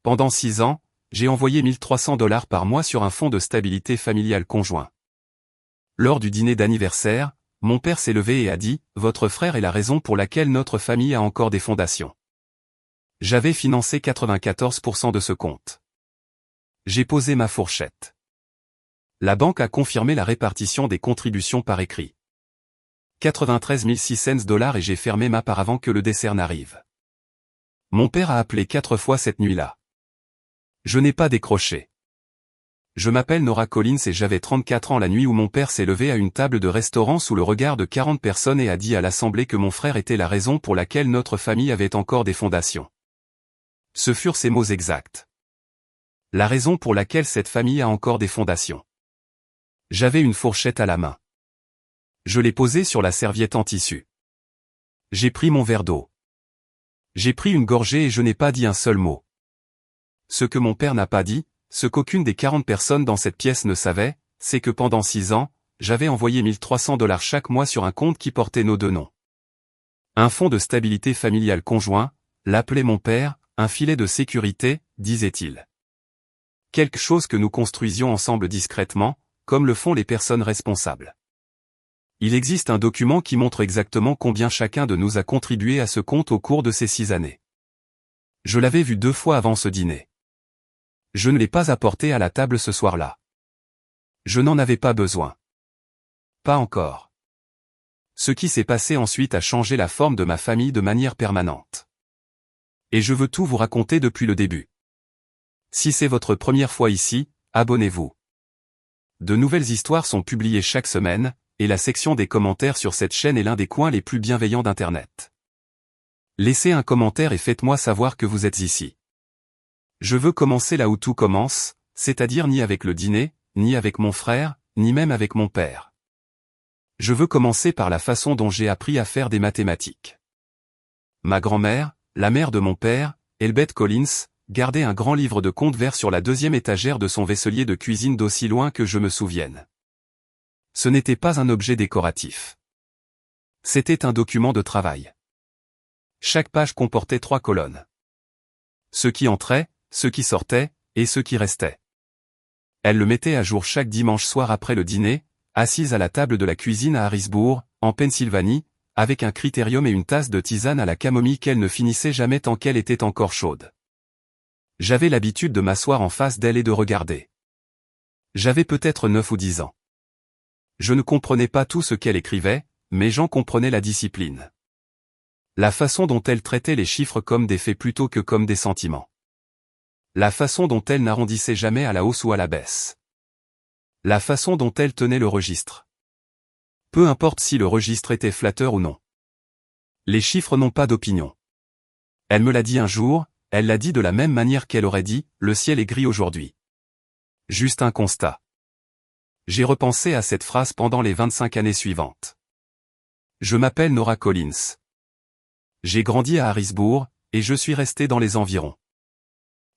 Pendant 6 ans, j'ai envoyé $1 300 par mois sur un fonds de stabilité familiale conjoint. Lors du dîner d'anniversaire, mon père s'est levé et a dit « Votre frère est la raison pour laquelle notre famille a encore des fondations. » J'avais financé 94% de ce compte. J'ai posé ma fourchette. La banque a confirmé la répartition des contributions par écrit. 93 600 $ et j'ai fermé ma part avant que le dessert n'arrive. Mon père a appelé 4 fois cette nuit-là. Je n'ai pas décroché. Je m'appelle Nora Collins et j'avais 34 ans la nuit où mon père s'est levé à une table de restaurant sous le regard de 40 personnes et a dit à l'assemblée que mon frère était la raison pour laquelle notre famille avait encore des fondations. Ce furent ses mots exacts. La raison pour laquelle cette famille a encore des fondations. J'avais une fourchette à la main. Je l'ai posée sur la serviette en tissu. J'ai pris mon verre d'eau. J'ai pris une gorgée et je n'ai pas dit un seul mot. Ce que mon père n'a pas dit, ce qu'aucune des 40 personnes dans cette pièce ne savait, c'est que pendant 6 ans, j'avais envoyé $1 300 chaque mois sur un compte qui portait nos deux noms. Un fonds de stabilité familiale conjoint, l'appelait mon père, un filet de sécurité, disait-il. Quelque chose que nous construisions ensemble discrètement, comme le font les personnes responsables. Il existe un document qui montre exactement combien chacun de nous a contribué à ce compte au cours de ces 6 années. Je l'avais vu 2 fois avant ce dîner. Je ne l'ai pas apporté à la table ce soir-là. Je n'en avais pas besoin. Pas encore. Ce qui s'est passé ensuite a changé la forme de ma famille de manière permanente. Et je veux tout vous raconter depuis le début. Si c'est votre première fois ici, abonnez-vous. De nouvelles histoires sont publiées chaque semaine, et la section des commentaires sur cette chaîne est l'un des coins les plus bienveillants d'Internet. Laissez un commentaire et faites-moi savoir que vous êtes ici. Je veux commencer là où tout commence, c'est-à-dire ni avec le dîner, ni avec mon frère, ni même avec mon père. Je veux commencer par la façon dont j'ai appris à faire des mathématiques. Ma grand-mère, la mère de mon père, Elbeth Collins, gardait un grand livre de comptes verts sur la 2e étagère de son vaisselier de cuisine d'aussi loin que je me souvienne. Ce n'était pas un objet décoratif. C'était un document de travail. Chaque page comportait 3 colonnes. Ce qui entrait, ce qui sortait, et ce qui restait. Elle le mettait à jour chaque dimanche soir après le dîner, assise à la table de la cuisine à Harrisburg, en Pennsylvanie, avec un critérium et une tasse de tisane à la camomille qu'elle ne finissait jamais tant qu'elle était encore chaude. J'avais l'habitude de m'asseoir en face d'elle et de regarder. J'avais peut-être 9 ou 10 ans. Je ne comprenais pas tout ce qu'elle écrivait, mais j'en comprenais la discipline. La façon dont elle traitait les chiffres comme des faits plutôt que comme des sentiments. La façon dont elle n'arrondissait jamais à la hausse ou à la baisse. La façon dont elle tenait le registre. Peu importe si le registre était flatteur ou non. Les chiffres n'ont pas d'opinion. Elle me l'a dit un jour, elle l'a dit de la même manière qu'elle aurait dit « Le ciel est gris aujourd'hui ». Juste un constat. J'ai repensé à cette phrase pendant les 25 années suivantes. Je m'appelle Nora Collins. J'ai grandi à Harrisburg, et je suis resté dans les environs.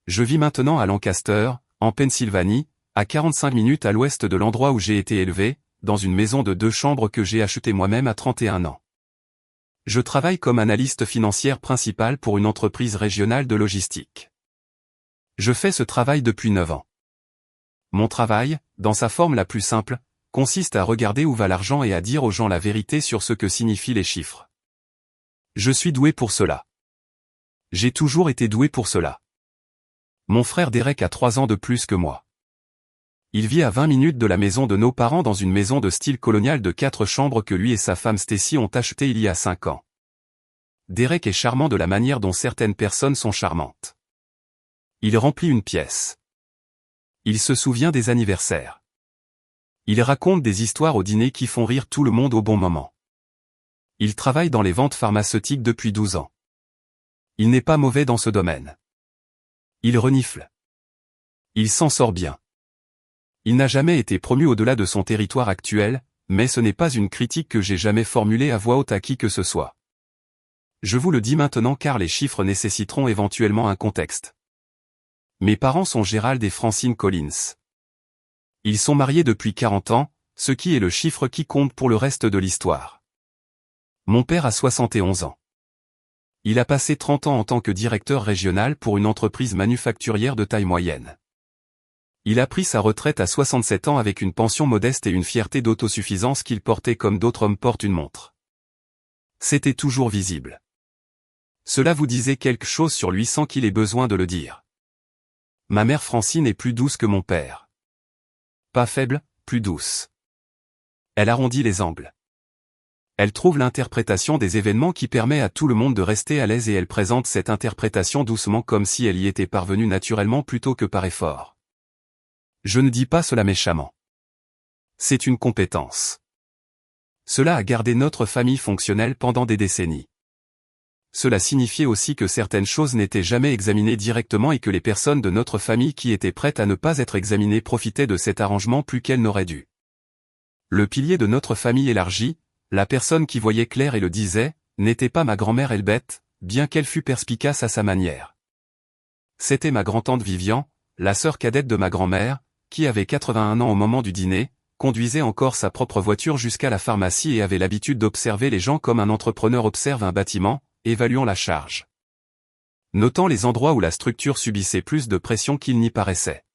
Je vis maintenant à Lancaster, en Pennsylvanie, à 45 minutes à l'ouest de l'endroit où j'ai été élevé, dans une maison de 2 chambres que j'ai achetée moi-même à 31 ans. Je travaille comme analyste financière principale pour une entreprise régionale de logistique. Je fais ce travail depuis 9 ans. Mon travail, dans sa forme la plus simple, consiste à regarder où va l'argent et à dire aux gens la vérité sur ce que signifient les chiffres. Je suis doué pour cela. J'ai toujours été doué pour cela. Mon frère Derek a 3 ans de plus que moi. Il vit à 20 minutes de la maison de nos parents dans une maison de style colonial de 4 chambres que lui et sa femme Stacy ont achetée il y a 5 ans. Derek est charmant de la manière dont certaines personnes sont charmantes. Il remplit une pièce. Il se souvient des anniversaires. Il raconte des histoires au dîner qui font rire tout le monde au bon moment. Il travaille dans les ventes pharmaceutiques depuis 12 ans. Il n'est pas mauvais dans ce domaine. Il renifle. Il s'en sort bien. Il n'a jamais été promu au-delà de son territoire actuel, mais ce n'est pas une critique que j'ai jamais formulée à voix haute à qui que ce soit. Je vous le dis maintenant car les chiffres nécessiteront éventuellement un contexte. Mes parents sont Gerald et Francine Collins. Ils sont mariés depuis 40 ans, ce qui est le chiffre qui compte pour le reste de l'histoire. Mon père a 71 ans. Il a passé 30 ans en tant que directeur régional pour une entreprise manufacturière de taille moyenne. Il a pris sa retraite à 67 ans avec une pension modeste et une fierté d'autosuffisance qu'il portait comme d'autres hommes portent une montre. C'était toujours visible. Cela vous disait quelque chose sur lui sans qu'il ait besoin de le dire. Ma mère Francine est plus douce que mon père. Pas faible, plus douce. Elle arrondit les angles. Elle trouve l'interprétation des événements qui permet à tout le monde de rester à l'aise et elle présente cette interprétation doucement comme si elle y était parvenue naturellement plutôt que par effort. Je ne dis pas cela méchamment. C'est une compétence. Cela a gardé notre famille fonctionnelle pendant des décennies. Cela signifiait aussi que certaines choses n'étaient jamais examinées directement et que les personnes de notre famille qui étaient prêtes à ne pas être examinées profitaient de cet arrangement plus qu'elles n'auraient dû. Le pilier de notre famille élargie, la personne qui voyait clair et le disait, n'était pas ma grand-mère Elbette, bien qu'elle fût perspicace à sa manière. C'était ma grand-tante Vivian, la sœur cadette de ma grand-mère, qui avait 81 ans au moment du dîner, conduisait encore sa propre voiture jusqu'à la pharmacie et avait l'habitude d'observer les gens comme un entrepreneur observe un bâtiment, évaluant la charge. Notant les endroits où la structure subissait plus de pression qu'il n'y paraissait.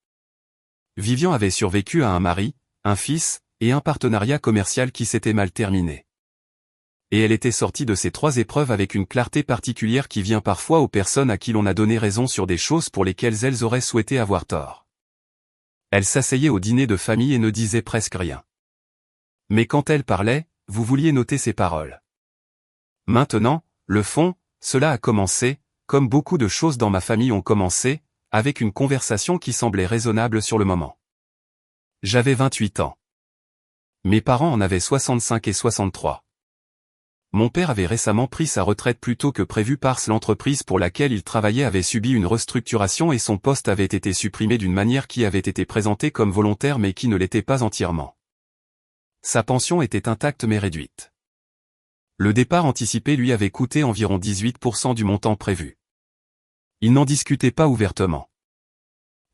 Vivian avait survécu à un mari, un fils, et un partenariat commercial qui s'était mal terminé. Et elle était sortie de ces 3 épreuves avec une clarté particulière qui vient parfois aux personnes à qui l'on a donné raison sur des choses pour lesquelles elles auraient souhaité avoir tort. Elle s'asseyait au dîner de famille et ne disait presque rien. Mais quand elle parlait, vous vouliez noter ses paroles. Maintenant, le fond, cela a commencé, comme beaucoup de choses dans ma famille ont commencé, avec une conversation qui semblait raisonnable sur le moment. J'avais 28 ans. Mes parents en avaient 65 et 63. Mon père avait récemment pris sa retraite plus tôt que prévu parce que l'entreprise pour laquelle il travaillait avait subi une restructuration et son poste avait été supprimé d'une manière qui avait été présentée comme volontaire mais qui ne l'était pas entièrement. Sa pension était intacte mais réduite. Le départ anticipé lui avait coûté environ 18% du montant prévu. Il n'en discutait pas ouvertement.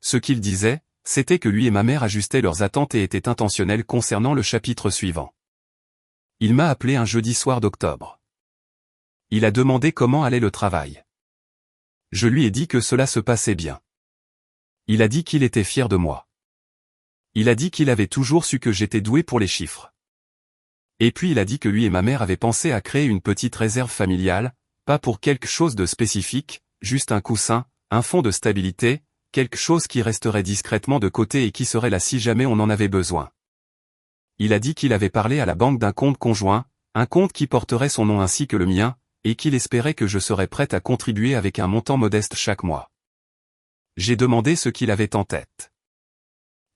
Ce qu'il disait, c'était que lui et ma mère ajustaient leurs attentes et étaient intentionnels concernant le chapitre suivant. Il m'a appelé un jeudi soir d'octobre. Il a demandé comment allait le travail. Je lui ai dit que cela se passait bien. Il a dit qu'il était fier de moi. Il a dit qu'il avait toujours su que j'étais doué pour les chiffres. Et puis il a dit que lui et ma mère avaient pensé à créer une petite réserve familiale, pas pour quelque chose de spécifique, juste un coussin, un fonds de stabilité, quelque chose qui resterait discrètement de côté et qui serait là si jamais on en avait besoin. Il a dit qu'il avait parlé à la banque d'un compte conjoint, un compte qui porterait son nom ainsi que le mien, et qu'il espérait que je serais prête à contribuer avec un montant modeste chaque mois. J'ai demandé ce qu'il avait en tête.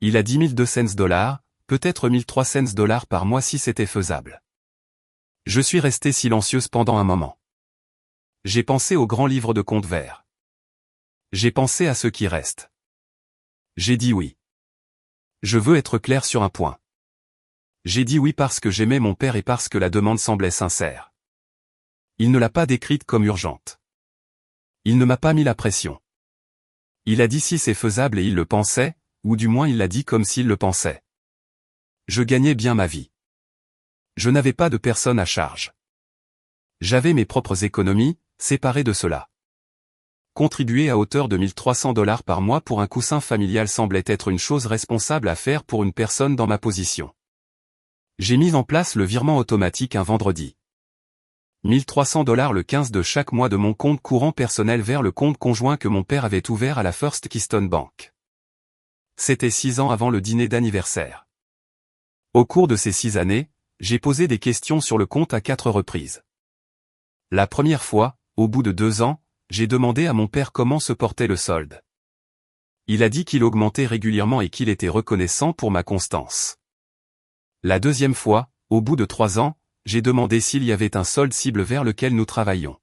Il a dit $1,200, peut-être $1,300 par mois si c'était faisable. Je suis restée silencieuse pendant un moment. J'ai pensé au grand livre de comptes verts. J'ai pensé à ce qui reste. J'ai dit oui. Je veux être clair sur un point. J'ai dit oui parce que j'aimais mon père et parce que la demande semblait sincère. Il ne l'a pas décrite comme urgente. Il ne m'a pas mis la pression. Il a dit si c'est faisable et il le pensait, ou du moins il l'a dit comme s'il le pensait. Je gagnais bien ma vie. Je n'avais pas de personne à charge. J'avais mes propres économies, séparées de cela. Contribuer à hauteur de $1,300 par mois pour un coussin familial semblait être une chose responsable à faire pour une personne dans ma position. J'ai mis en place le virement automatique un vendredi. $1,300 le 15 de chaque mois de mon compte courant personnel vers le compte conjoint que mon père avait ouvert à la First Keystone Bank. C'était 6 ans avant le dîner d'anniversaire. Au cours de ces 6 années, j'ai posé des questions sur le compte à 4 reprises. La première fois, au bout de 2 ans, j'ai demandé à mon père comment se portait le solde. Il a dit qu'il augmentait régulièrement et qu'il était reconnaissant pour ma constance. La deuxième fois, au bout de 3 ans, j'ai demandé s'il y avait un solde cible vers lequel nous travaillions.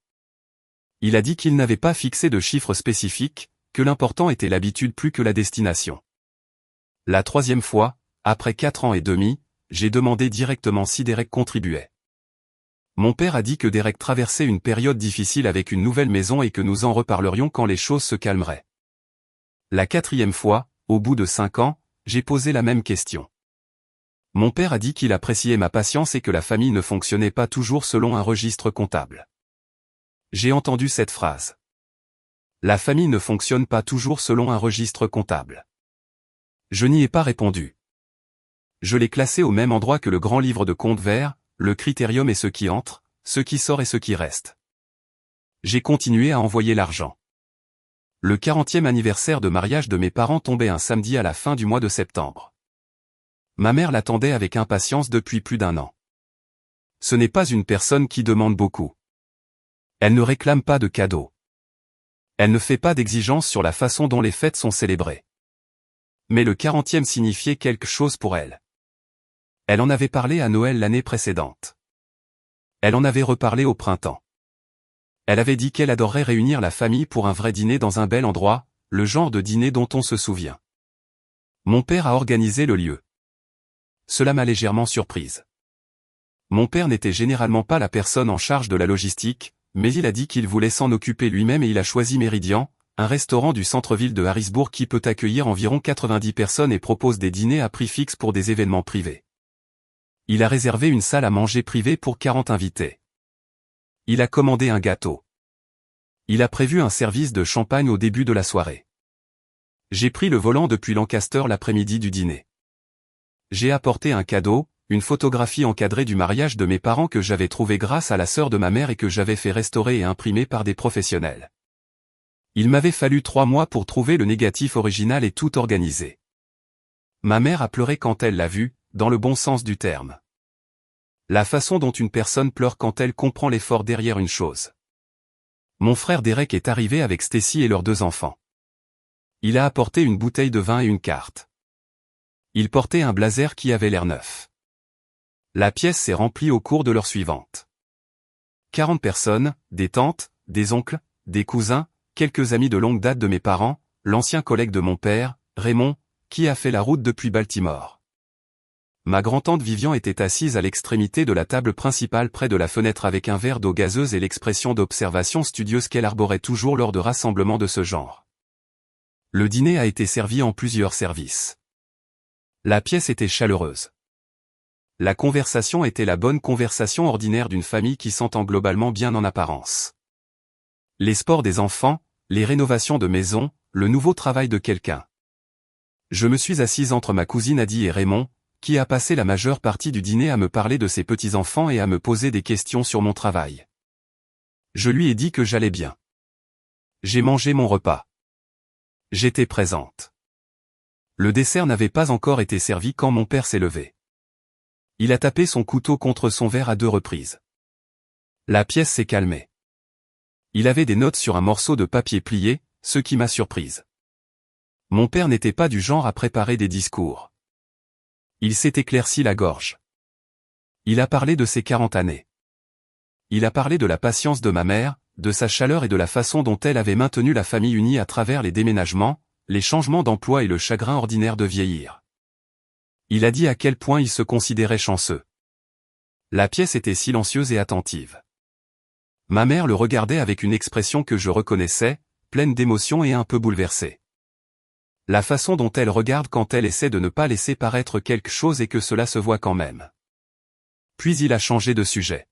Il a dit qu'il n'avait pas fixé de chiffre spécifique, que l'important était l'habitude plus que la destination. La troisième fois, après 4 ans et demi, j'ai demandé directement si Derek contribuait. Mon père a dit que Derek traversait une période difficile avec une nouvelle maison et que nous en reparlerions quand les choses se calmeraient. La quatrième fois, au bout de 5 ans, j'ai posé la même question. Mon père a dit qu'il appréciait ma patience et que la famille ne fonctionnait pas toujours selon un registre comptable. J'ai entendu cette phrase. La famille ne fonctionne pas toujours selon un registre comptable. Je n'y ai pas répondu. Je l'ai classé au même endroit que le grand livre de comptes verts, le critérium et ce qui entre, ce qui sort et ce qui reste. J'ai continué à envoyer l'argent. Le 40e anniversaire de mariage de mes parents tombait un samedi à la fin du mois de septembre. Ma mère l'attendait avec impatience depuis plus d'1 an. Ce n'est pas une personne qui demande beaucoup. Elle ne réclame pas de cadeaux. Elle ne fait pas d'exigences sur la façon dont les fêtes sont célébrées. Mais le 40e signifiait quelque chose pour elle. Elle en avait parlé à Noël l'année précédente. Elle en avait reparlé au printemps. Elle avait dit qu'elle adorerait réunir la famille pour un vrai dîner dans un bel endroit, le genre de dîner dont on se souvient. Mon père a organisé le lieu. Cela m'a légèrement surprise. Mon père n'était généralement pas la personne en charge de la logistique, mais il a dit qu'il voulait s'en occuper lui-même et il a choisi Méridian, un restaurant du centre-ville de Harrisburg qui peut accueillir environ 90 personnes et propose des dîners à prix fixe pour des événements privés. Il a réservé une salle à manger privée pour 40 invités. Il a commandé un gâteau. Il a prévu un service de champagne au début de la soirée. J'ai pris le volant depuis Lancaster l'après-midi du dîner. J'ai apporté un cadeau, une photographie encadrée du mariage de mes parents que j'avais trouvée grâce à la sœur de ma mère et que j'avais fait restaurer et imprimer par des professionnels. Il m'avait fallu 3 mois pour trouver le négatif original et tout organiser. Ma mère a pleuré quand elle l'a vu, dans le bon sens du terme. La façon dont une personne pleure quand elle comprend l'effort derrière une chose. Mon frère Derek est arrivé avec Stacy et leurs 2 enfants. Il a apporté une bouteille de vin et une carte. Il portait un blazer qui avait l'air neuf. La pièce s'est remplie au cours de l'heure suivante. 40 personnes, des tantes, des oncles, des cousins, quelques amis de longue date de mes parents, l'ancien collègue de mon père, Raymond, qui a fait la route depuis Baltimore. Ma grand-tante Vivian était assise à l'extrémité de la table principale près de la fenêtre avec un verre d'eau gazeuse et l'expression d'observation studieuse qu'elle arborait toujours lors de rassemblements de ce genre. Le dîner a été servi en plusieurs services. La pièce était chaleureuse. La conversation était la bonne conversation ordinaire d'une famille qui s'entend globalement bien en apparence. Les sports des enfants, les rénovations de maison, le nouveau travail de quelqu'un. Je me suis assise entre ma cousine Adi et Raymond, qui a passé la majeure partie du dîner à me parler de ses petits-enfants et à me poser des questions sur mon travail. Je lui ai dit que j'allais bien. J'ai mangé mon repas. J'étais présente. Le dessert n'avait pas encore été servi quand mon père s'est levé. Il a tapé son couteau contre son verre à 2 reprises. La pièce s'est calmée. Il avait des notes sur un morceau de papier plié, ce qui m'a surprise. Mon père n'était pas du genre à préparer des discours. Il s'est éclairci la gorge. Il a parlé de ses 40 années. Il a parlé de la patience de ma mère, de sa chaleur et de la façon dont elle avait maintenu la famille unie à travers les déménagements, les changements d'emploi et le chagrin ordinaire de vieillir. Il a dit à quel point il se considérait chanceux. La pièce était silencieuse et attentive. Ma mère le regardait avec une expression que je reconnaissais, pleine d'émotion et un peu bouleversée. La façon dont elle regarde quand elle essaie de ne pas laisser paraître quelque chose et que cela se voit quand même. Puis il a changé de sujet.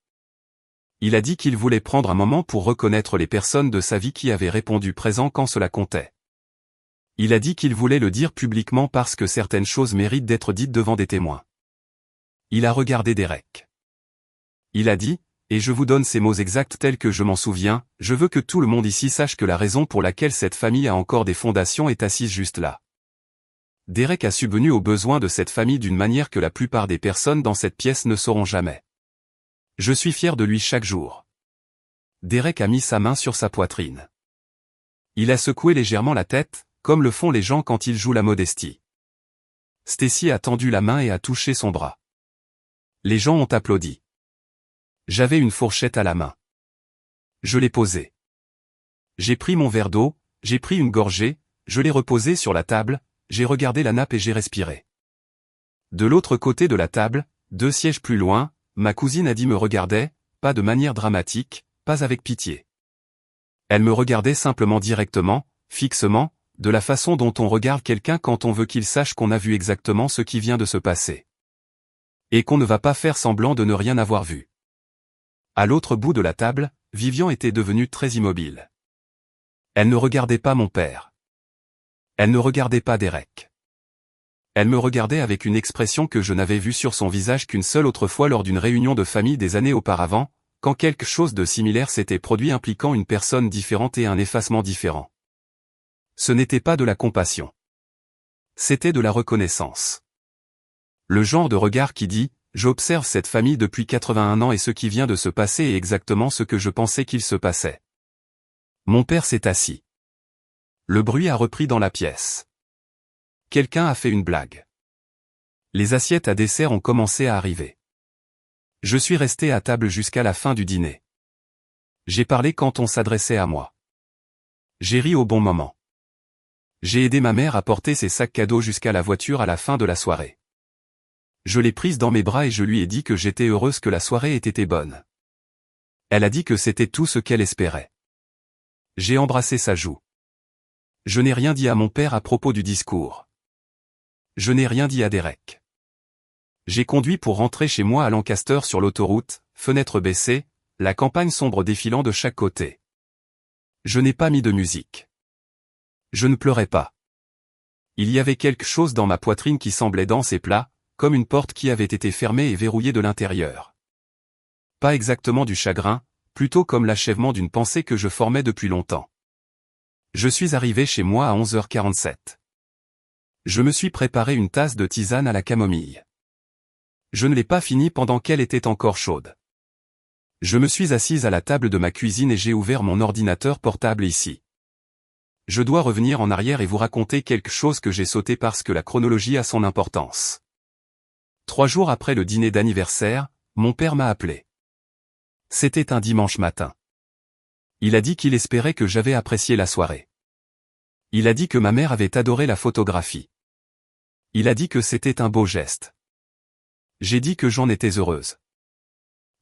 Il a dit qu'il voulait prendre un moment pour reconnaître les personnes de sa vie qui avaient répondu présent quand cela comptait. Il a dit qu'il voulait le dire publiquement parce que certaines choses méritent d'être dites devant des témoins. Il a regardé Derek. Il a dit, et je vous donne ces mots exacts tels que je m'en souviens, je veux que tout le monde ici sache que la raison pour laquelle cette famille a encore des fondations est assise juste là. Derek a subvenu aux besoins de cette famille d'une manière que la plupart des personnes dans cette pièce ne sauront jamais. Je suis fier de lui chaque jour. Derek a mis sa main sur sa poitrine. Il a secoué légèrement la tête, comme le font les gens quand ils jouent la modestie. Stacy a tendu la main et a touché son bras. Les gens ont applaudi. J'avais une fourchette à la main. Je l'ai posée. J'ai pris mon verre d'eau, j'ai pris une gorgée, je l'ai reposé sur la table, j'ai regardé la nappe et j'ai respiré. De l'autre côté de la table, 2 sièges plus loin, ma cousine Adi me regardait, pas de manière dramatique, pas avec pitié. Elle me regardait simplement directement, fixement, de la façon dont on regarde quelqu'un quand on veut qu'il sache qu'on a vu exactement ce qui vient de se passer. Et qu'on ne va pas faire semblant de ne rien avoir vu. À l'autre bout de la table, Vivian était devenue très immobile. Elle ne regardait pas mon père. Elle ne regardait pas Derek. Elle me regardait avec une expression que je n'avais vue sur son visage qu'une seule autre fois lors d'une réunion de famille des années auparavant, quand quelque chose de similaire s'était produit impliquant une personne différente et un effacement différent. Ce n'était pas de la compassion. C'était de la reconnaissance. Le genre de regard qui dit « J'observe cette famille depuis 81 ans et ce qui vient de se passer est exactement ce que je pensais qu'il se passait. » Mon père s'est assis. Le bruit a repris dans la pièce. Quelqu'un a fait une blague. Les assiettes à dessert ont commencé à arriver. Je suis resté à table jusqu'à la fin du dîner. J'ai parlé quand on s'adressait à moi. J'ai ri au bon moment. J'ai aidé ma mère à porter ses sacs cadeaux jusqu'à la voiture à la fin de la soirée. Je l'ai prise dans mes bras et je lui ai dit que j'étais heureuse que la soirée ait été bonne. Elle a dit que c'était tout ce qu'elle espérait. J'ai embrassé sa joue. Je n'ai rien dit à mon père à propos du discours. Je n'ai rien dit à Derek. J'ai conduit pour rentrer chez moi à Lancaster sur l'autoroute, fenêtre baissée, la campagne sombre défilant de chaque côté. Je n'ai pas mis de musique. Je ne pleurais pas. Il y avait quelque chose dans ma poitrine qui semblait dense et plat, comme une porte qui avait été fermée et verrouillée de l'intérieur. Pas exactement du chagrin, plutôt comme l'achèvement d'une pensée que je formais depuis longtemps. Je suis arrivé chez moi à 11h47. Je me suis préparé une tasse de tisane à la camomille. Je ne l'ai pas finie pendant qu'elle était encore chaude. Je me suis assise à la table de ma cuisine et j'ai ouvert mon ordinateur portable ici. Je dois revenir en arrière et vous raconter quelque chose que j'ai sauté parce que la chronologie a son importance. 3 jours après le dîner d'anniversaire, mon père m'a appelé. C'était un dimanche matin. Il a dit qu'il espérait que j'avais apprécié la soirée. Il a dit que ma mère avait adoré la photographie. Il a dit que c'était un beau geste. J'ai dit que j'en étais heureuse.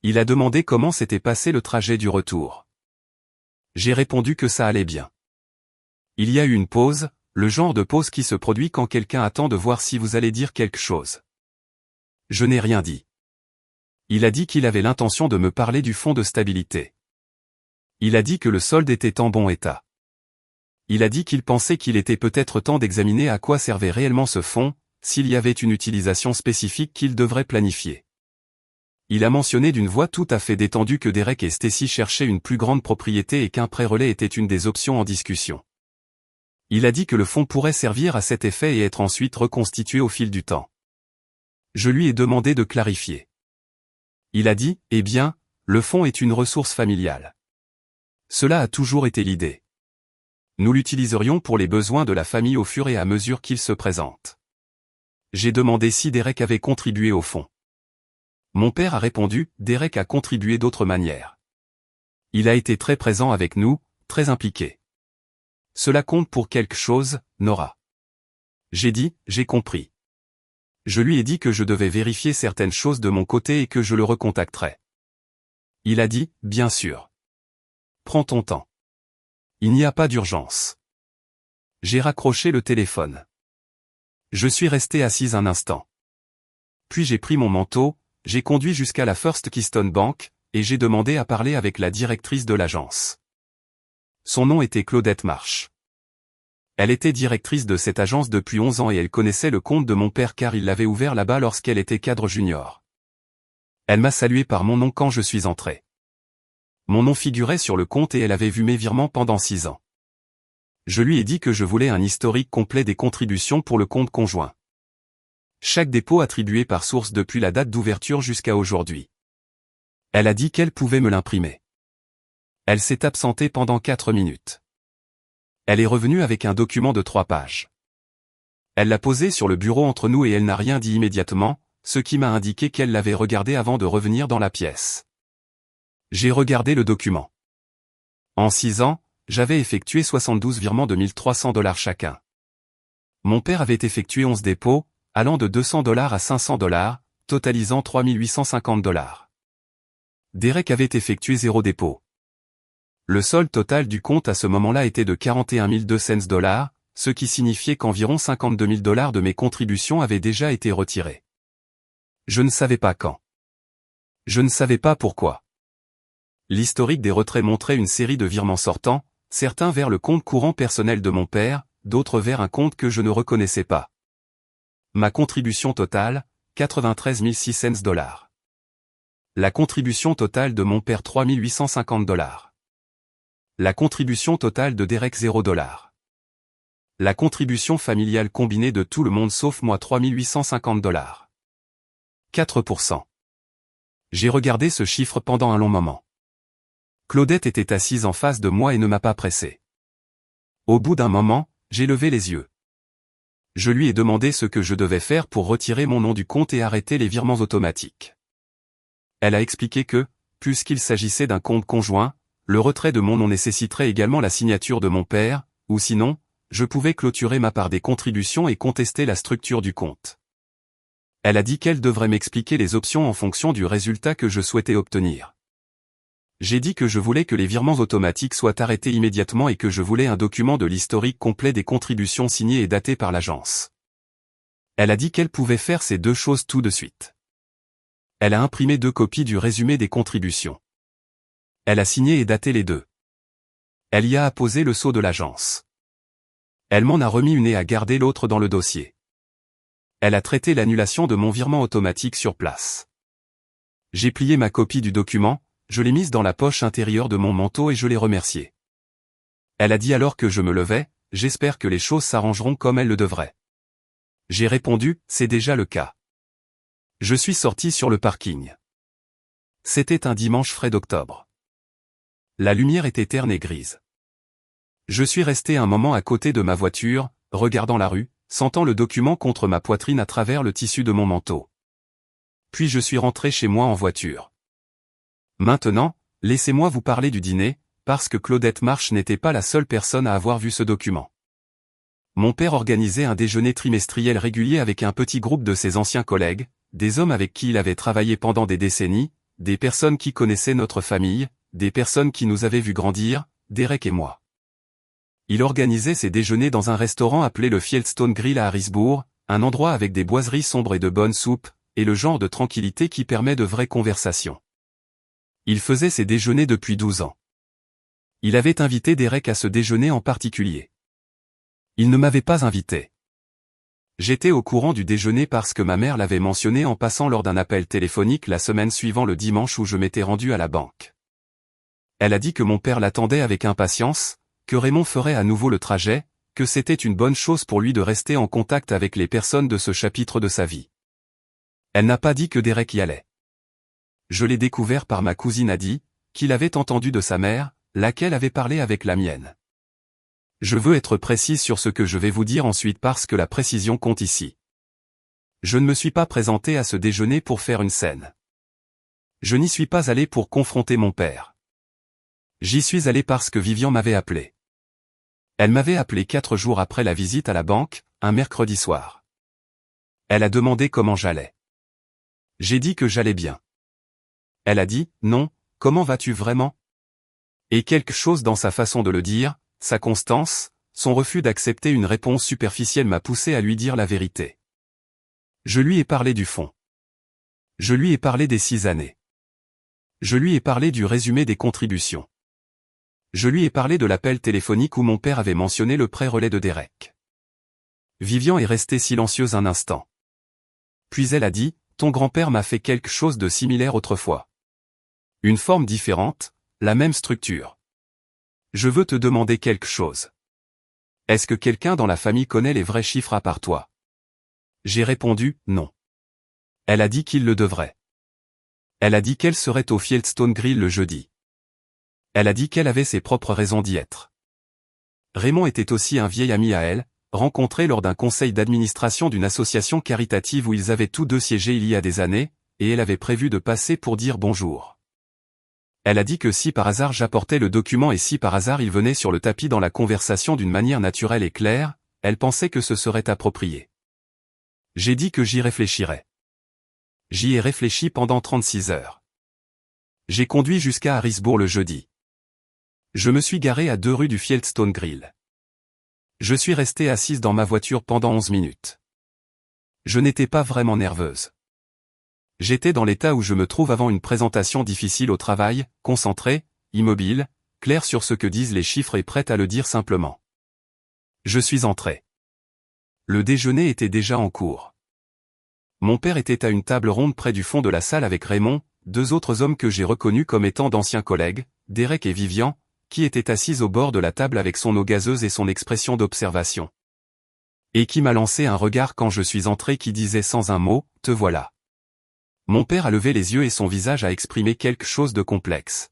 Il a demandé comment s'était passé le trajet du retour. J'ai répondu que ça allait bien. Il y a eu une pause, le genre de pause qui se produit quand quelqu'un attend de voir si vous allez dire quelque chose. Je n'ai rien dit. Il a dit qu'il avait l'intention de me parler du fonds de stabilité. Il a dit que le solde était en bon état. Il a dit qu'il pensait qu'il était peut-être temps d'examiner à quoi servait réellement ce fonds, s'il y avait une utilisation spécifique qu'il devrait planifier. Il a mentionné d'une voix tout à fait détendue que Derek et Stacy cherchaient une plus grande propriété et qu'un prêt relais était une des options en discussion. Il a dit que le fonds pourrait servir à cet effet et être ensuite reconstitué au fil du temps. Je lui ai demandé de clarifier. Il a dit, eh bien, le fonds est une ressource familiale. Cela a toujours été l'idée. Nous l'utiliserions pour les besoins de la famille au fur et à mesure qu'ils se présentent. J'ai demandé si Derek avait contribué au fonds. Mon père a répondu, Derek a contribué d'autres manières. Il a été très présent avec nous, très impliqué. Cela compte pour quelque chose, Nora. J'ai dit, j'ai compris. Je lui ai dit que je devais vérifier certaines choses de mon côté et que je le recontacterais. Il a dit, bien sûr. Prends ton temps. Il n'y a pas d'urgence. J'ai raccroché le téléphone. Je suis resté assise un instant. Puis j'ai pris mon manteau, j'ai conduit jusqu'à la First Keystone Bank, et j'ai demandé à parler avec la directrice de l'agence. Son nom était Claudette Marsh. Elle était directrice de cette agence depuis 11 ans et elle connaissait le compte de mon père car il l'avait ouvert là-bas lorsqu'elle était cadre junior. Elle m'a salué par mon nom quand je suis entré. Mon nom figurait sur le compte et elle avait vu mes virements pendant 6 ans. Je lui ai dit que je voulais un historique complet des contributions pour le compte conjoint. Chaque dépôt attribué par source depuis la date d'ouverture jusqu'à aujourd'hui. Elle a dit qu'elle pouvait me l'imprimer. Elle s'est absentée pendant 4 minutes. Elle est revenue avec un document de 3 pages. Elle l'a posé sur le bureau entre nous et elle n'a rien dit immédiatement, ce qui m'a indiqué qu'elle l'avait regardé avant de revenir dans la pièce. J'ai regardé le document. En 6 ans, j'avais effectué 72 virements de $1 300 chacun. Mon père avait effectué 11 dépôts, allant de $200 à $500, totalisant $3 850. Derek avait effectué 0 dépôt. Le solde total du compte à ce moment-là était de $41 200, ce qui signifiait qu'environ $52 000 de mes contributions avaient déjà été retirés. Je ne savais pas quand. Je ne savais pas pourquoi. L'historique des retraits montrait une série de virements sortants, certains vers le compte courant personnel de mon père, d'autres vers un compte que je ne reconnaissais pas. Ma contribution totale, 93 600 $. La contribution totale de mon père, 3 850 $. La contribution totale de Derek, 0 $. La contribution familiale combinée de tout le monde sauf moi, 3 850 $. 4%. J'ai regardé ce chiffre pendant un long moment. Claudette était assise en face de moi et ne m'a pas pressé. Au bout d'un moment, j'ai levé les yeux. Je lui ai demandé ce que je devais faire pour retirer mon nom du compte et arrêter les virements automatiques. Elle a expliqué que, puisqu'il s'agissait d'un compte conjoint, le retrait de mon nom nécessiterait également la signature de mon père, ou sinon, je pouvais clôturer ma part des contributions et contester la structure du compte. Elle a dit qu'elle devrait m'expliquer les options en fonction du résultat que je souhaitais obtenir. J'ai dit que je voulais que les virements automatiques soient arrêtés immédiatement et que je voulais un document de l'historique complet des contributions signées et datées par l'agence. Elle a dit qu'elle pouvait faire ces deux choses tout de suite. Elle a imprimé 2 copies du résumé des contributions. Elle a signé et daté les deux. Elle y a apposé le sceau de l'agence. Elle m'en a remis une et a gardé l'autre dans le dossier. Elle a traité l'annulation de mon virement automatique sur place. J'ai plié ma copie du document, je l'ai mise dans la poche intérieure de mon manteau et je l'ai remerciée. Elle a dit alors que je me levais, j'espère que les choses s'arrangeront comme elles le devraient. J'ai répondu, c'est déjà le cas. Je suis sorti sur le parking. C'était un dimanche frais d'octobre. La lumière était terne et grise. Je suis resté un moment à côté de ma voiture, regardant la rue, sentant le document contre ma poitrine à travers le tissu de mon manteau. Puis je suis rentré chez moi en voiture. Maintenant, laissez-moi vous parler du dîner, parce que Claudette Marche n'était pas la seule personne à avoir vu ce document. Mon père organisait un déjeuner trimestriel régulier avec un petit groupe de ses anciens collègues, des hommes avec qui il avait travaillé pendant des décennies, des personnes qui connaissaient notre famille, des personnes qui nous avaient vus grandir, Derek et moi. Il organisait ses déjeuners dans un restaurant appelé le Fieldstone Grill à Harrisburg, un endroit avec des boiseries sombres et de bonnes soupes, et le genre de tranquillité qui permet de vraies conversations. Il faisait ses déjeuners depuis 12 ans. Il avait invité Derek à ce déjeuner en particulier. Il ne m'avait pas invité. J'étais au courant du déjeuner parce que ma mère l'avait mentionné en passant lors d'un appel téléphonique la semaine suivant le dimanche où je m'étais rendu à la banque. Elle a dit que mon père l'attendait avec impatience, que Raymond ferait à nouveau le trajet, que c'était une bonne chose pour lui de rester en contact avec les personnes de ce chapitre de sa vie. Elle n'a pas dit que Derek y allait. Je l'ai découvert par ma cousine Adi, qu'il avait entendu de sa mère, laquelle avait parlé avec la mienne. Je veux être précise sur ce que je vais vous dire ensuite parce que la précision compte ici. Je ne me suis pas présenté à ce déjeuner pour faire une scène. Je n'y suis pas allé pour confronter mon père. J'y suis allé parce que Vivian m'avait appelé. Elle m'avait appelé 4 jours après la visite à la banque, un mercredi soir. Elle a demandé comment j'allais. J'ai dit que j'allais bien. Elle a dit, non, comment vas-tu vraiment? Et quelque chose dans sa façon de le dire, sa constance, son refus d'accepter une réponse superficielle m'a poussé à lui dire la vérité. Je lui ai parlé du fond. Je lui ai parlé des 6 années. Je lui ai parlé du résumé des contributions. Je lui ai parlé de l'appel téléphonique où mon père avait mentionné le pré-relais de Derek. Vivian est restée silencieuse un instant. Puis elle a dit, ton grand-père m'a fait quelque chose de similaire autrefois. Une forme différente, la même structure. Je veux te demander quelque chose. Est-ce que quelqu'un dans la famille connaît les vrais chiffres à part toi? J'ai répondu, non. Elle a dit qu'il le devrait. Elle a dit qu'elle serait au Fieldstone Grill le jeudi. Elle a dit qu'elle avait ses propres raisons d'y être. Raymond était aussi un vieil ami à elle, rencontré lors d'un conseil d'administration d'une association caritative où ils avaient tous deux siégé il y a des années, et elle avait prévu de passer pour dire bonjour. Elle a dit que si par hasard j'apportais le document et si par hasard il venait sur le tapis dans la conversation d'une manière naturelle et claire, elle pensait que ce serait approprié. J'ai dit que j'y réfléchirais. J'y ai réfléchi pendant 36 heures. J'ai conduit jusqu'à Harrisburg le jeudi. Je me suis garé à 2 rues du Fieldstone Grill. Je suis restée assise dans ma voiture pendant 11 minutes. Je n'étais pas vraiment nerveuse. J'étais dans l'état où je me trouve avant une présentation difficile au travail, concentré, immobile, clair sur ce que disent les chiffres et prêt à le dire simplement. Je suis entré. Le déjeuner était déjà en cours. Mon père était à une table ronde près du fond de la salle avec Raymond, deux autres hommes que j'ai reconnus comme étant d'anciens collègues, Derek et Vivian, qui étaient assis au bord de la table avec son eau gazeuse et son expression d'observation. Et qui m'a lancé un regard quand je suis entré qui disait sans un mot, « Te voilà ». Mon père a levé les yeux et son visage a exprimé quelque chose de complexe.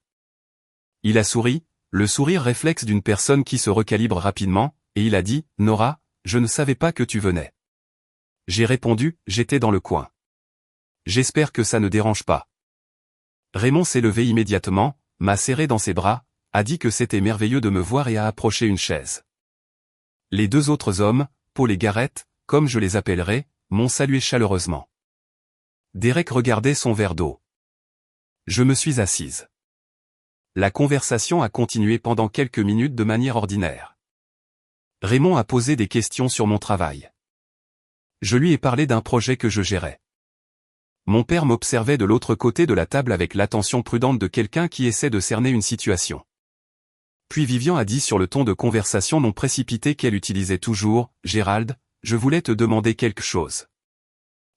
Il a souri, le sourire réflexe d'une personne qui se recalibre rapidement, et il a dit, « Nora, je ne savais pas que tu venais. » J'ai répondu, j'étais dans le coin. J'espère que ça ne dérange pas. Raymond s'est levé immédiatement, m'a serré dans ses bras, a dit que c'était merveilleux de me voir et a approché une chaise. Les deux autres hommes, Paul et Gareth, comme je les appellerai, m'ont salué chaleureusement. Derek regardait son verre d'eau. Je me suis assise. La conversation a continué pendant quelques minutes de manière ordinaire. Raymond a posé des questions sur mon travail. Je lui ai parlé d'un projet que je gérais. Mon père m'observait de l'autre côté de la table avec l'attention prudente de quelqu'un qui essaie de cerner une situation. Puis Vivian a dit sur le ton de conversation non précipité qu'elle utilisait toujours, « Gérald, je voulais te demander quelque chose.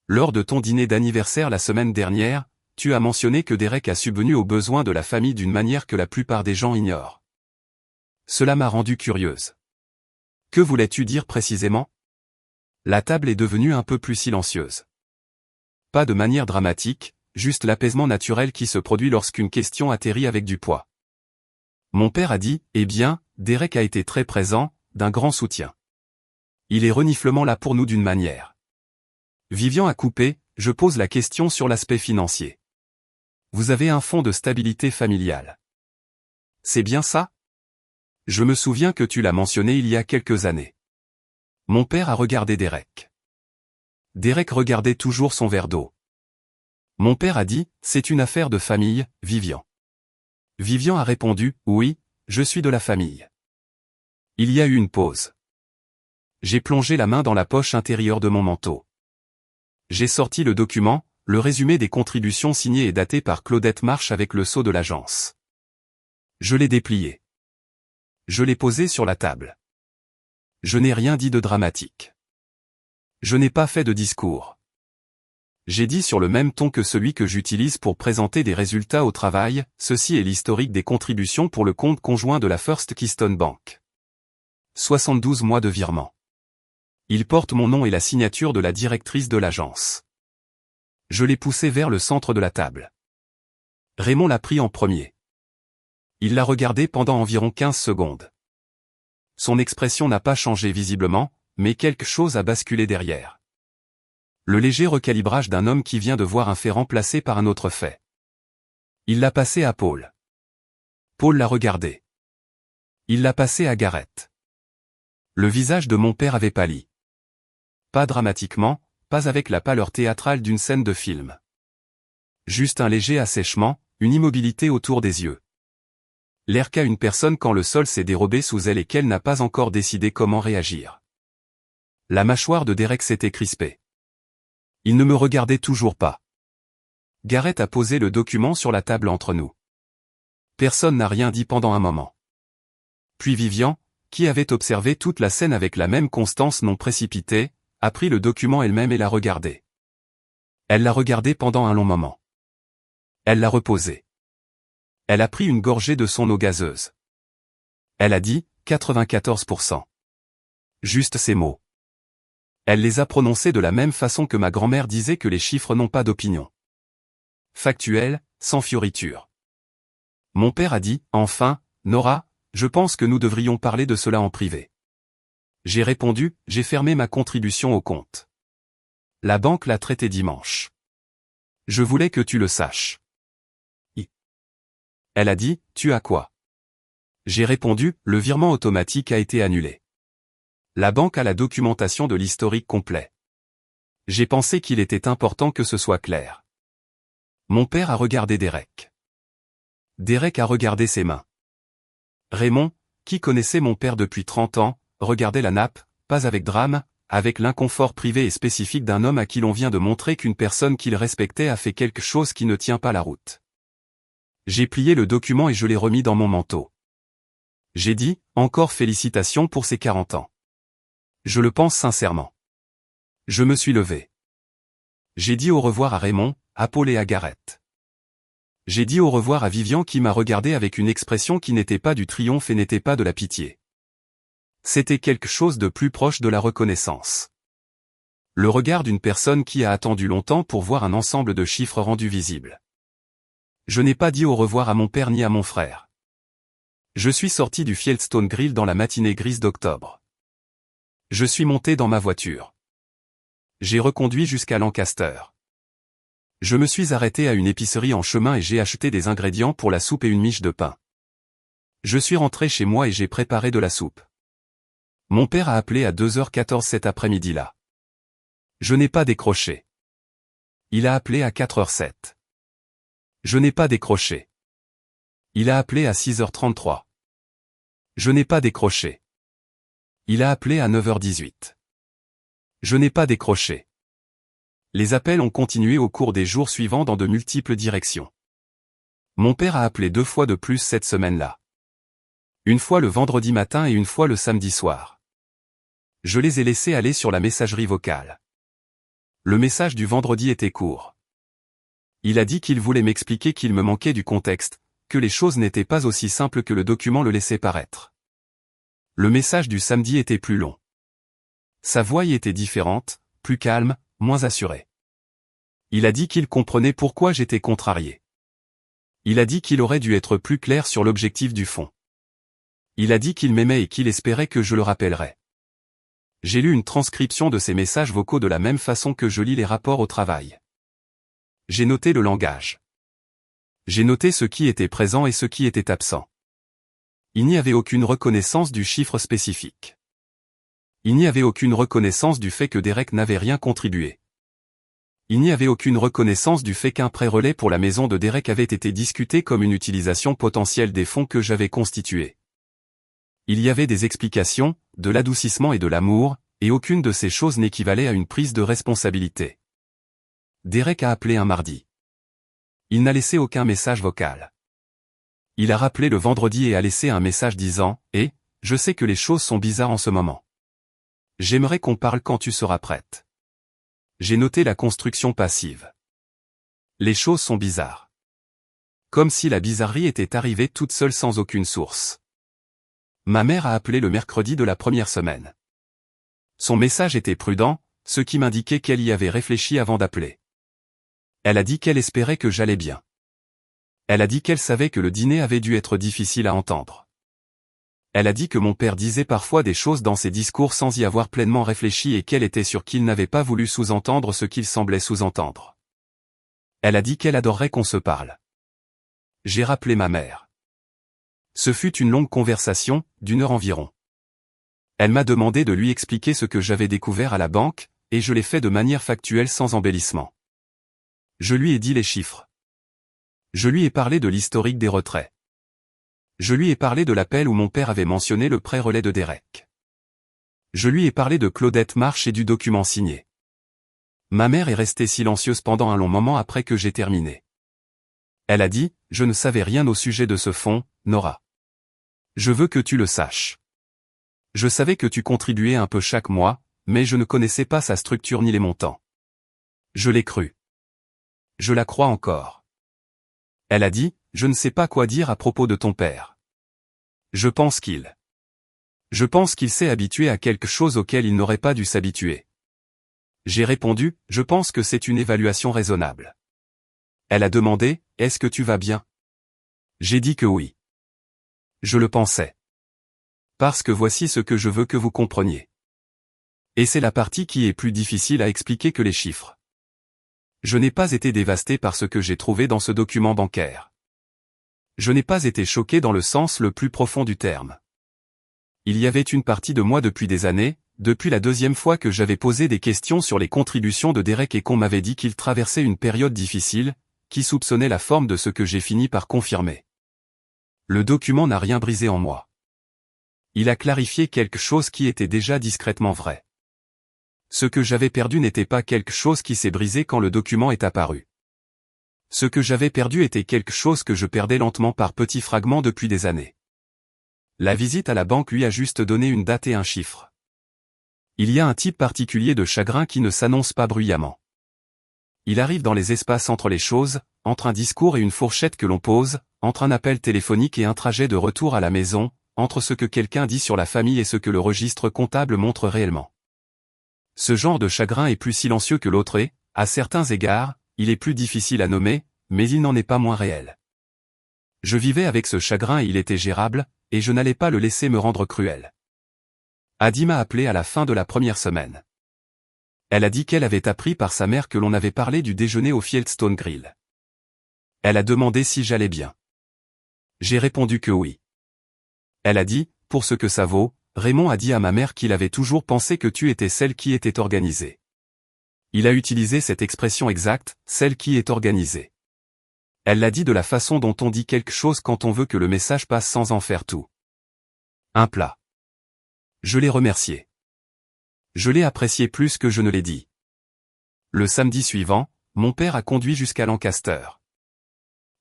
Lors de ton dîner d'anniversaire la semaine dernière, tu as mentionné que Derek a subvenu aux besoins de la famille d'une manière que la plupart des gens ignorent. Cela m'a rendue curieuse. Que voulais-tu dire précisément ? » La table est devenue un peu plus silencieuse. Pas de manière dramatique, juste l'apaisement naturel qui se produit lorsqu'une question atterrit avec du poids. Mon père a dit, « Eh bien, Derek a été très présent, d'un grand soutien. Il est reniflement là pour nous d'une manière. » Vivian a coupé, je pose la question sur l'aspect financier. Vous avez un fonds de stabilité familiale. C'est bien ça ? Je me souviens que tu l'as mentionné il y a quelques années. Mon père a regardé Derek. Derek regardait toujours son verre d'eau. Mon père a dit, c'est une affaire de famille, Vivian. Vivian a répondu, oui, je suis de la famille. Il y a eu une pause. J'ai plongé la main dans la poche intérieure de mon manteau. J'ai sorti le document, le résumé des contributions signé et daté par Claudette Marche avec le sceau de l'agence. Je l'ai déplié. Je l'ai posé sur la table. Je n'ai rien dit de dramatique. Je n'ai pas fait de discours. J'ai dit sur le même ton que celui que j'utilise pour présenter des résultats au travail, ceci est l'historique des contributions pour le compte conjoint de la First Keystone Bank. 72 mois de virement. Il porte mon nom et la signature de la directrice de l'agence. Je l'ai poussé vers le centre de la table. Raymond l'a pris en premier. Il l'a regardé pendant environ 15 secondes. Son expression n'a pas changé visiblement, mais quelque chose a basculé derrière. Le léger recalibrage d'un homme qui vient de voir un fait remplacé par un autre fait. Il l'a passé à Paul. Paul l'a regardé. Il l'a passé à Gareth. Le visage de mon père avait pâli. Pas dramatiquement, pas avec la pâleur théâtrale d'une scène de film. Juste un léger assèchement, une immobilité autour des yeux. L'air qu'a une personne quand le sol s'est dérobé sous elle et qu'elle n'a pas encore décidé comment réagir. La mâchoire de Derek s'était crispée. Il ne me regardait toujours pas. Gareth a posé le document sur la table entre nous. Personne n'a rien dit pendant un moment. Puis Vivian, qui avait observé toute la scène avec la même constance non précipitée, a pris le document elle-même et l'a regardé. Elle l'a regardé pendant un long moment. Elle l'a reposé. Elle a pris une gorgée de son eau gazeuse. Elle a dit, 94%. Juste ces mots. Elle les a prononcés de la même façon que ma grand-mère disait que les chiffres n'ont pas d'opinion. Factuel, sans fioriture. Mon père a dit, enfin, Nora, je pense que nous devrions parler de cela en privé. J'ai répondu, j'ai fermé ma contribution au compte. La banque l'a traité dimanche. Je voulais que tu le saches. Elle a dit, tu as quoi? J'ai répondu, le virement automatique a été annulé. La banque a la documentation de l'historique complet. J'ai pensé qu'il était important que ce soit clair. Mon père a regardé Derek. Derek a regardé ses mains. Raymond, qui connaissait mon père depuis 30 ans, regardait la nappe, pas avec drame, avec l'inconfort privé et spécifique d'un homme à qui l'on vient de montrer qu'une personne qu'il respectait a fait quelque chose qui ne tient pas la route. J'ai plié le document et je l'ai remis dans mon manteau. J'ai dit, encore félicitations pour ses 40 ans. Je le pense sincèrement. Je me suis levé. J'ai dit au revoir à Raymond, à Paul et à Gareth. J'ai dit au revoir à Vivian qui m'a regardé avec une expression qui n'était pas du triomphe et n'était pas de la pitié. C'était quelque chose de plus proche de la reconnaissance. Le regard d'une personne qui a attendu longtemps pour voir un ensemble de chiffres rendus visibles. Je n'ai pas dit au revoir à mon père ni à mon frère. Je suis sorti du Fieldstone Grill dans la matinée grise d'octobre. Je suis monté dans ma voiture. J'ai reconduit jusqu'à Lancaster. Je me suis arrêté à une épicerie en chemin et j'ai acheté des ingrédients pour la soupe et une miche de pain. Je suis rentré chez moi et j'ai préparé de la soupe. Mon père a appelé à 2h14 cet après-midi-là. Je n'ai pas décroché. Il a appelé à 4h07. Je n'ai pas décroché. Il a appelé à 6h33. Je n'ai pas décroché. Il a appelé à 9h18. Je n'ai pas décroché. Les appels ont continué au cours des jours suivants dans de multiples directions. Mon père a appelé 2 fois de plus cette semaine-là. Une fois le vendredi matin et une fois le samedi soir. Je les ai laissés aller sur la messagerie vocale. Le message du vendredi était court. Il a dit qu'il voulait m'expliquer qu'il me manquait du contexte, que les choses n'étaient pas aussi simples que le document le laissait paraître. Le message du samedi était plus long. Sa voix y était différente, plus calme, moins assurée. Il a dit qu'il comprenait pourquoi j'étais contrarié. Il a dit qu'il aurait dû être plus clair sur l'objectif du fond. Il a dit qu'il m'aimait et qu'il espérait que je le rappellerais. J'ai lu une transcription de ces messages vocaux de la même façon que je lis les rapports au travail. J'ai noté le langage. J'ai noté ce qui était présent et ce qui était absent. Il n'y avait aucune reconnaissance du chiffre spécifique. Il n'y avait aucune reconnaissance du fait que Derek n'avait rien contribué. Il n'y avait aucune reconnaissance du fait qu'un prêt-relais pour la maison de Derek avait été discuté comme une utilisation potentielle des fonds que j'avais constitués. Il y avait des explications, de l'adoucissement et de l'amour, et aucune de ces choses n'équivalait à une prise de responsabilité. Derek a appelé un mardi. Il n'a laissé aucun message vocal. Il a rappelé le vendredi et a laissé un message disant « Eh, je sais que les choses sont bizarres en ce moment. J'aimerais qu'on parle quand tu seras prête. » J'ai noté la construction passive. Les choses sont bizarres. Comme si la bizarrerie était arrivée toute seule sans aucune source. Ma mère a appelé le mercredi de la première semaine. Son message était prudent, ce qui m'indiquait qu'elle y avait réfléchi avant d'appeler. Elle a dit qu'elle espérait que j'allais bien. Elle a dit qu'elle savait que le dîner avait dû être difficile à entendre. Elle a dit que mon père disait parfois des choses dans ses discours sans y avoir pleinement réfléchi et qu'elle était sûre qu'il n'avait pas voulu sous-entendre ce qu'il semblait sous-entendre. Elle a dit qu'elle adorerait qu'on se parle. J'ai rappelé ma mère. Ce fut une longue conversation, d'1 heure environ. Elle m'a demandé de lui expliquer ce que j'avais découvert à la banque, et je l'ai fait de manière factuelle sans embellissement. Je lui ai dit les chiffres. Je lui ai parlé de l'historique des retraits. Je lui ai parlé de l'appel où mon père avait mentionné le prêt-relais de Derek. Je lui ai parlé de Claudette Marsh et du document signé. Ma mère est restée silencieuse pendant un long moment après que j'ai terminé. Elle a dit, je ne savais rien au sujet de ce fonds, Nora. Je veux que tu le saches. Je savais que tu contribuais un peu chaque mois, mais je ne connaissais pas sa structure ni les montants. Je l'ai cru. Je la crois encore. Elle a dit, je ne sais pas quoi dire à propos de ton père. Je pense qu'il s'est habitué à quelque chose auquel il n'aurait pas dû s'habituer. J'ai répondu, je pense que c'est une évaluation raisonnable. Elle a demandé, est-ce que tu vas bien? J'ai dit que oui. Je le pensais. Parce que voici ce que je veux que vous compreniez. Et c'est la partie qui est plus difficile à expliquer que les chiffres. Je n'ai pas été dévasté par ce que j'ai trouvé dans ce document bancaire. Je n'ai pas été choqué dans le sens le plus profond du terme. Il y avait une partie de moi depuis des années, depuis la 2e fois que j'avais posé des questions sur les contributions de Derek et qu'on m'avait dit qu'il traversait une période difficile, qui soupçonnait la forme de ce que j'ai fini par confirmer. Le document n'a rien brisé en moi. Il a clarifié quelque chose qui était déjà discrètement vrai. Ce que j'avais perdu n'était pas quelque chose qui s'est brisé quand le document est apparu. Ce que j'avais perdu était quelque chose que je perdais lentement par petits fragments depuis des années. La visite à la banque lui a juste donné une date et un chiffre. Il y a un type particulier de chagrin qui ne s'annonce pas bruyamment. Il arrive dans les espaces entre les choses, entre un discours et une fourchette que l'on pose, entre un appel téléphonique et un trajet de retour à la maison, entre ce que quelqu'un dit sur la famille et ce que le registre comptable montre réellement. Ce genre de chagrin est plus silencieux que l'autre et, à certains égards, il est plus difficile à nommer, mais il n'en est pas moins réel. Je vivais avec ce chagrin et il était gérable, et je n'allais pas le laisser me rendre cruel. Adi m'a appelé à la fin de la première semaine. Elle a dit qu'elle avait appris par sa mère que l'on avait parlé du déjeuner au Fieldstone Grill. Elle a demandé si j'allais bien. J'ai répondu que oui. Elle a dit, pour ce que ça vaut, Raymond a dit à ma mère qu'il avait toujours pensé que tu étais celle qui était organisée. Il a utilisé cette expression exacte, celle qui est organisée. Elle l'a dit de la façon dont on dit quelque chose quand on veut que le message passe sans en faire tout. Un plat. Je l'ai remercié. Je l'ai apprécié plus que je ne l'ai dit. Le samedi suivant, mon père a conduit jusqu'à Lancaster.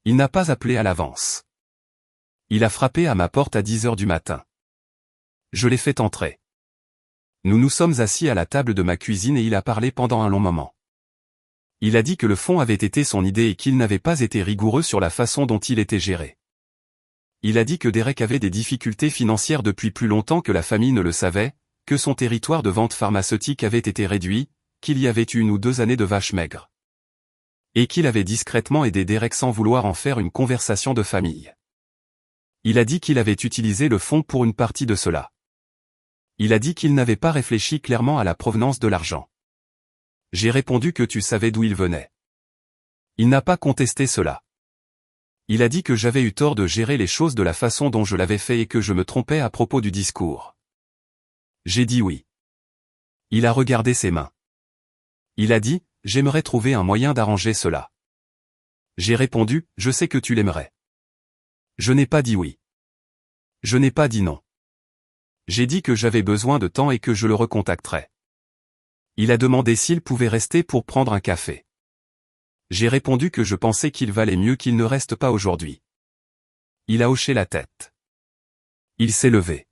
Il n'a pas appelé à l'avance. Il a frappé à ma porte à 10 heures du matin. Je l'ai fait entrer. Nous nous sommes assis à la table de ma cuisine et il a parlé pendant un long moment. Il a dit que le fonds avait été son idée et qu'il n'avait pas été rigoureux sur la façon dont il était géré. Il a dit que Derek avait des difficultés financières depuis plus longtemps que la famille ne le savait, que son territoire de vente pharmaceutique avait été réduit, qu'il y avait eu 1 ou 2 années de vaches maigres. Et qu'il avait discrètement aidé Derek sans vouloir en faire une conversation de famille. Il a dit qu'il avait utilisé le fonds pour une partie de cela. Il a dit qu'il n'avait pas réfléchi clairement à la provenance de l'argent. J'ai répondu que tu savais d'où il venait. Il n'a pas contesté cela. Il a dit que j'avais eu tort de gérer les choses de la façon dont je l'avais fait et que je me trompais à propos du discours. J'ai dit oui. Il a regardé ses mains. Il a dit, j'aimerais trouver un moyen d'arranger cela. J'ai répondu, je sais que tu l'aimerais. Je n'ai pas dit oui. Je n'ai pas dit non. J'ai dit que j'avais besoin de temps et que je le recontacterais. Il a demandé s'il pouvait rester pour prendre un café. J'ai répondu que je pensais qu'il valait mieux qu'il ne reste pas aujourd'hui. Il a hoché la tête. Il s'est levé.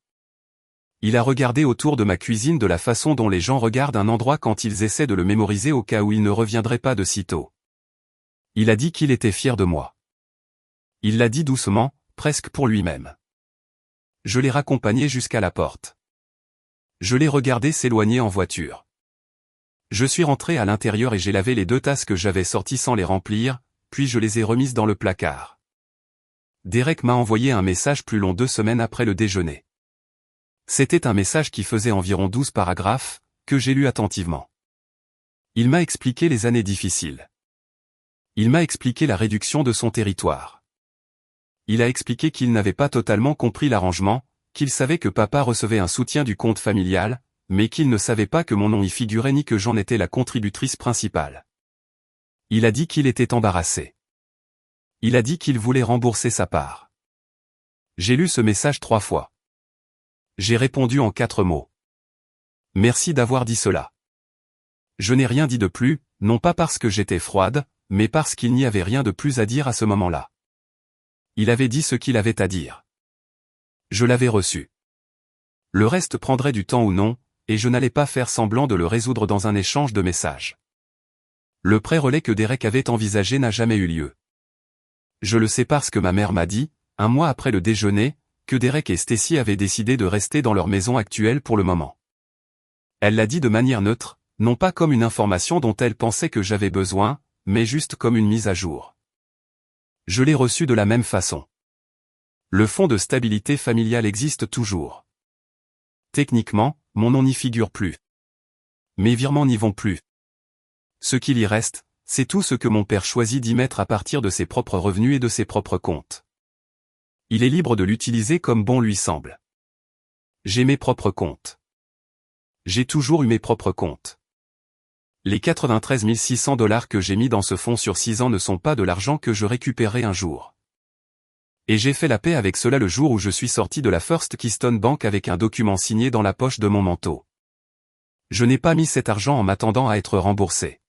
Il a regardé autour de ma cuisine de la façon dont les gens regardent un endroit quand ils essaient de le mémoriser au cas où il ne reviendrait pas de sitôt. Il a dit qu'il était fier de moi. Il l'a dit doucement, presque pour lui-même. Je l'ai raccompagné jusqu'à la porte. Je l'ai regardé s'éloigner en voiture. Je suis rentré à l'intérieur et j'ai lavé les 2 tasses que j'avais sorties sans les remplir, puis je les ai remises dans le placard. Derek m'a envoyé un message plus long 2 semaines après le déjeuner. C'était un message qui faisait environ 12 paragraphes, que j'ai lu attentivement. Il m'a expliqué les années difficiles. Il m'a expliqué la réduction de son territoire. Il a expliqué qu'il n'avait pas totalement compris l'arrangement, qu'il savait que papa recevait un soutien du compte familial, mais qu'il ne savait pas que mon nom y figurait ni que j'en étais la contributrice principale. Il a dit qu'il était embarrassé. Il a dit qu'il voulait rembourser sa part. J'ai lu ce message 3 fois. J'ai répondu en 4 mots. Merci d'avoir dit cela. Je n'ai rien dit de plus, non pas parce que j'étais froide, mais parce qu'il n'y avait rien de plus à dire à ce moment-là. Il avait dit ce qu'il avait à dire. Je l'avais reçu. Le reste prendrait du temps ou non, et je n'allais pas faire semblant de le résoudre dans un échange de messages. Le pré-relais que Derek avait envisagé n'a jamais eu lieu. Je le sais parce que ma mère m'a dit, 1 mois après le déjeuner, que Derek et Stacy avaient décidé de rester dans leur maison actuelle pour le moment. Elle l'a dit de manière neutre, non pas comme une information dont elle pensait que j'avais besoin, mais juste comme une mise à jour. Je l'ai reçu de la même façon. Le fonds de stabilité familiale existe toujours. Techniquement, mon nom n'y figure plus. Mes virements n'y vont plus. Ce qu'il y reste, c'est tout ce que mon père choisit d'y mettre à partir de ses propres revenus et de ses propres comptes. Il est libre de l'utiliser comme bon lui semble. J'ai mes propres comptes. J'ai toujours eu mes propres comptes. Les 93 600 $ que j'ai mis dans ce fonds sur 6 ans ne sont pas de l'argent que je récupérerai un jour. Et j'ai fait la paix avec cela le jour où je suis sorti de la First Keystone Bank avec un document signé dans la poche de mon manteau. Je n'ai pas mis cet argent en m'attendant à être remboursé.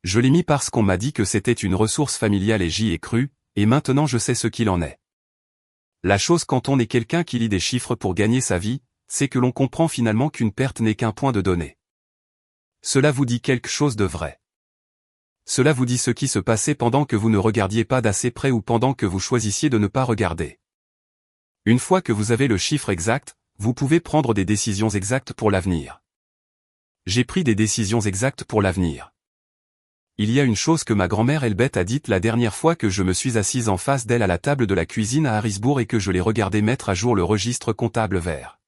Je l'ai mis parce qu'on m'a dit que c'était une ressource familiale et j'y ai cru, et maintenant je sais ce qu'il en est. La chose quand on est quelqu'un qui lit des chiffres pour gagner sa vie, c'est que l'on comprend finalement qu'une perte n'est qu'un point de données. Cela vous dit quelque chose de vrai. Cela vous dit ce qui se passait pendant que vous ne regardiez pas d'assez près ou pendant que vous choisissiez de ne pas regarder. Une fois que vous avez le chiffre exact, vous pouvez prendre des décisions exactes pour l'avenir. J'ai pris des décisions exactes pour l'avenir. Il y a une chose que ma grand-mère Elbeth a dite la dernière fois que je me suis assise en face d'elle à la table de la cuisine à Harrisburg et que je l'ai regardé mettre à jour le registre comptable vert.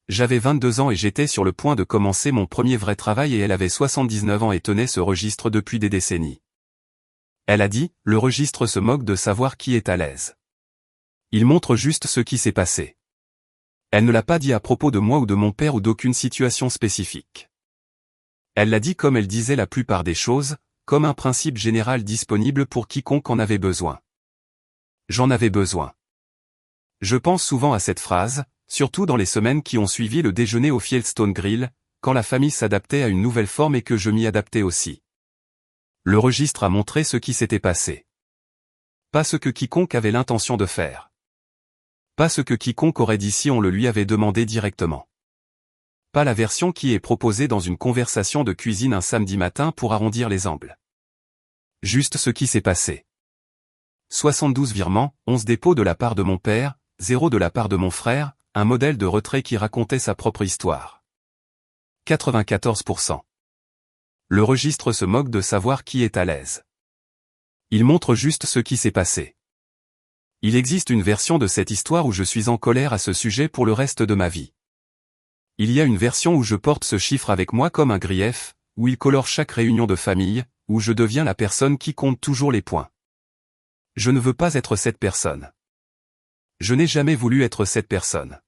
J'avais 22 ans et j'étais sur le point de commencer mon premier vrai travail et elle avait 79 ans et tenait ce registre depuis des décennies. Elle a dit, le registre se moque de savoir qui est à l'aise. Il montre juste ce qui s'est passé. Elle ne l'a pas dit à propos de moi ou de mon père ou d'aucune situation spécifique. Elle l'a dit comme elle disait la plupart des choses, comme un principe général disponible pour quiconque en avait besoin. J'en avais besoin. Je pense souvent à cette phrase, surtout dans les semaines qui ont suivi le déjeuner au Fieldstone Grill, quand la famille s'adaptait à une nouvelle forme et que je m'y adaptais aussi. Le registre a montré ce qui s'était passé. Pas ce que quiconque avait l'intention de faire. Pas ce que quiconque aurait dit si on le lui avait demandé directement. Pas la version qui est proposée dans une conversation de cuisine un samedi matin pour arrondir les angles. Juste ce qui s'est passé. 72 virements, 11 dépôts de la part de mon père, 0 de la part de mon frère, un modèle de retrait qui racontait sa propre histoire. 94%. Le registre se moque de savoir qui est à l'aise. Il montre juste ce qui s'est passé. Il existe une version de cette histoire où je suis en colère à ce sujet pour le reste de ma vie. Il y a une version où je porte ce chiffre avec moi comme un grief, où il colore chaque réunion de famille, où je deviens la personne qui compte toujours les points. Je ne veux pas être cette personne. Je n'ai jamais voulu être cette personne.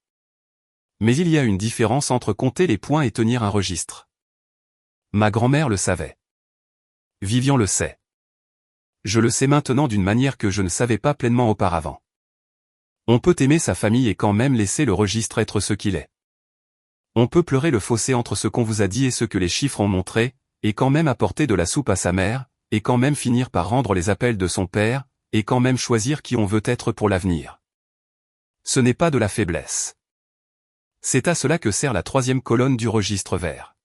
Mais il y a une différence entre compter les points et tenir un registre. Ma grand-mère le savait. Vivian le sait. Je le sais maintenant d'une manière que je ne savais pas pleinement auparavant. On peut aimer sa famille et quand même laisser le registre être ce qu'il est. On peut pleurer le fossé entre ce qu'on vous a dit et ce que les chiffres ont montré, et quand même apporter de la soupe à sa mère, et quand même finir par rendre les appels de son père, et quand même choisir qui on veut être pour l'avenir. Ce n'est pas de la faiblesse. C'est à cela que sert la troisième colonne du registre vert.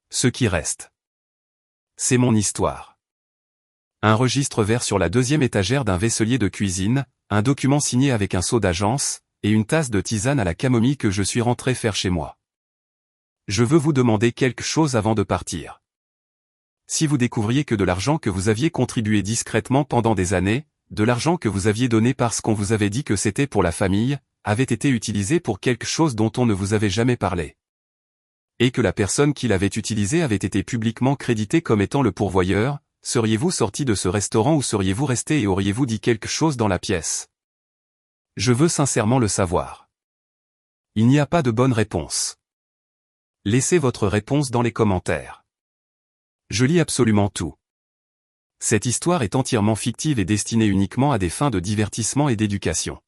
Ce qui reste. C'est mon histoire. Un registre vert sur la deuxième étagère d'un vaisselier de cuisine, un document signé avec un sceau d'agence, et une tasse de tisane à la camomille que je suis rentré faire chez moi. Je veux vous demander quelque chose avant de partir. Si vous découvriez que de l'argent que vous aviez contribué discrètement pendant des années, de l'argent que vous aviez donné parce qu'on vous avait dit que c'était pour la famille, avait été utilisé pour quelque chose dont on ne vous avait jamais parlé. Et que la personne qui l'avait utilisé avait été publiquement créditée comme étant le pourvoyeur, seriez-vous sorti de ce restaurant ou seriez-vous resté et auriez-vous dit quelque chose dans la pièce? Je veux sincèrement le savoir. Il n'y a pas de bonne réponse. Laissez votre réponse dans les commentaires. Je lis absolument tout. Cette histoire est entièrement fictive et destinée uniquement à des fins de divertissement et d'éducation.